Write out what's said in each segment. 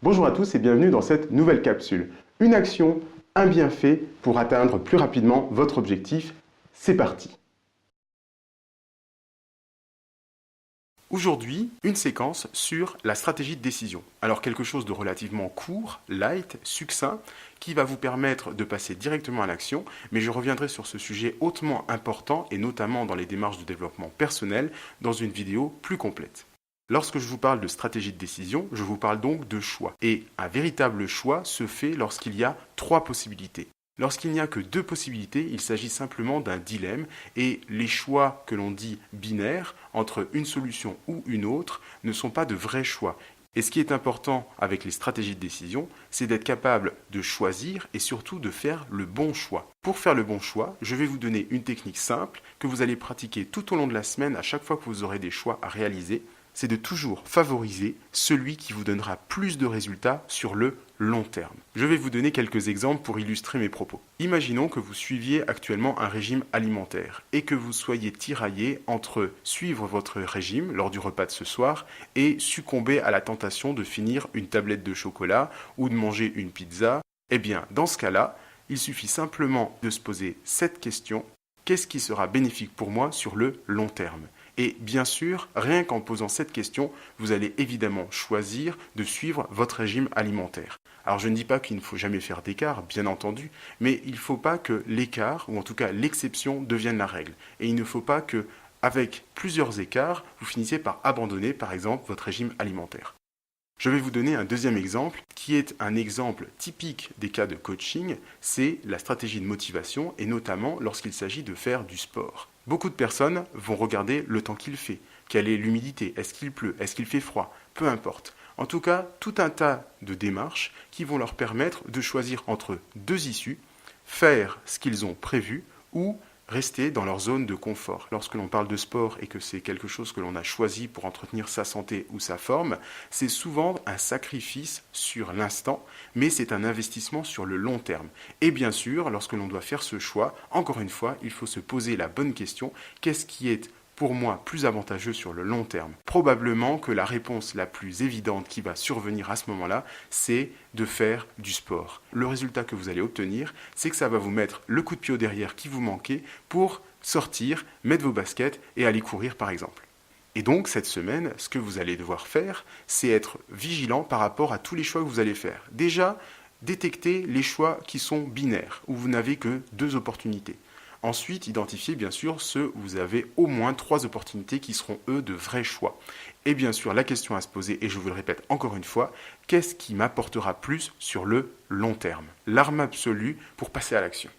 Bonjour à tous et bienvenue dans cette nouvelle capsule. Une action, un bienfait pour atteindre plus rapidement votre objectif. C'est parti! Aujourd'hui, une séquence sur la stratégie de décision. Alors quelque chose de relativement court, light, succinct, qui va vous permettre de passer directement à l'action, mais je reviendrai sur ce sujet hautement important et notamment dans les démarches de développement personnel dans une vidéo plus complète. Lorsque je vous parle de stratégie de décision, je vous parle donc de choix. Et un véritable choix se fait lorsqu'il y a trois possibilités. Lorsqu'il n'y a que deux possibilités, il s'agit simplement d'un dilemme et les choix que l'on dit binaires entre une solution ou une autre ne sont pas de vrais choix. Et ce qui est important avec les stratégies de décision, c'est d'être capable de choisir et surtout de faire le bon choix. Pour faire le bon choix, je vais vous donner une technique simple que vous allez pratiquer tout au long de la semaine à chaque fois que vous aurez des choix à réaliser. C'est de toujours favoriser celui qui vous donnera plus de résultats sur le long terme. Je vais vous donner quelques exemples pour illustrer mes propos. Imaginons que vous suiviez actuellement un régime alimentaire et que vous soyez tiraillé entre suivre votre régime lors du repas de ce soir et succomber à la tentation de finir une tablette de chocolat ou de manger une pizza. Eh bien, dans ce cas-là, il suffit simplement de se poser cette question: qu'est-ce qui sera bénéfique pour moi sur le long terme ? Et bien sûr, rien qu'en posant cette question, vous allez évidemment choisir de suivre votre régime alimentaire. Alors je ne dis pas qu'il ne faut jamais faire d'écart, bien entendu, mais il ne faut pas que l'écart, ou en tout cas l'exception, devienne la règle. Et il ne faut pas que, avec plusieurs écarts, vous finissiez par abandonner, par exemple, votre régime alimentaire. Je vais vous donner un deuxième exemple, qui est un exemple typique des cas de coaching, c'est la stratégie de motivation, et notamment lorsqu'il s'agit de faire du sport. Beaucoup de personnes vont regarder le temps qu'il fait, quelle est l'humidité, est-ce qu'il pleut, est-ce qu'il fait froid, peu importe. En tout cas, tout un tas de démarches qui vont leur permettre de choisir entre deux issues, faire ce qu'ils ont prévu ou rester dans leur zone de confort. Lorsque l'on parle de sport et que c'est quelque chose que l'on a choisi pour entretenir sa santé ou sa forme, c'est souvent un sacrifice sur l'instant, mais c'est un investissement sur le long terme. Et bien sûr, lorsque l'on doit faire ce choix, encore une fois, il faut se poser la bonne question: qu'est-ce qui est pour moi plus avantageux sur le long terme? Probablement que la réponse la plus évidente qui va survenir à ce moment-là, c'est de faire du sport. Le résultat que vous allez obtenir, c'est que ça va vous mettre le coup de pied au derrière qui vous manquait pour sortir, mettre vos baskets et aller courir par exemple. Et donc cette semaine, ce que vous allez devoir faire, c'est être vigilant par rapport à tous les choix que vous allez faire. Déjà, détecter les choix qui sont binaires, où vous n'avez que deux opportunités. Ensuite, identifiez bien sûr ceux où vous avez au moins trois opportunités qui seront eux de vrais choix. Et bien sûr, la question à se poser, et je vous le répète encore une fois, qu'est-ce qui m'apportera plus sur le long terme? L'arme absolue pour passer à l'action.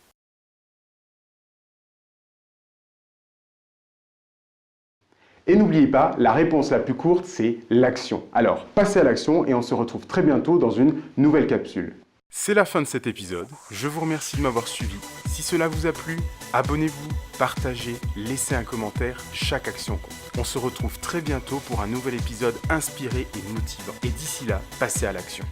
Et n'oubliez pas, la réponse la plus courte, c'est l'action. Alors, passez à l'action et on se retrouve très bientôt dans une nouvelle capsule. C'est la fin de cet épisode. Je vous remercie de m'avoir suivi. Si cela vous a plu, abonnez-vous, partagez, laissez un commentaire, chaque action compte. On se retrouve très bientôt pour un nouvel épisode inspiré et motivant. Et d'ici là, passez à l'action.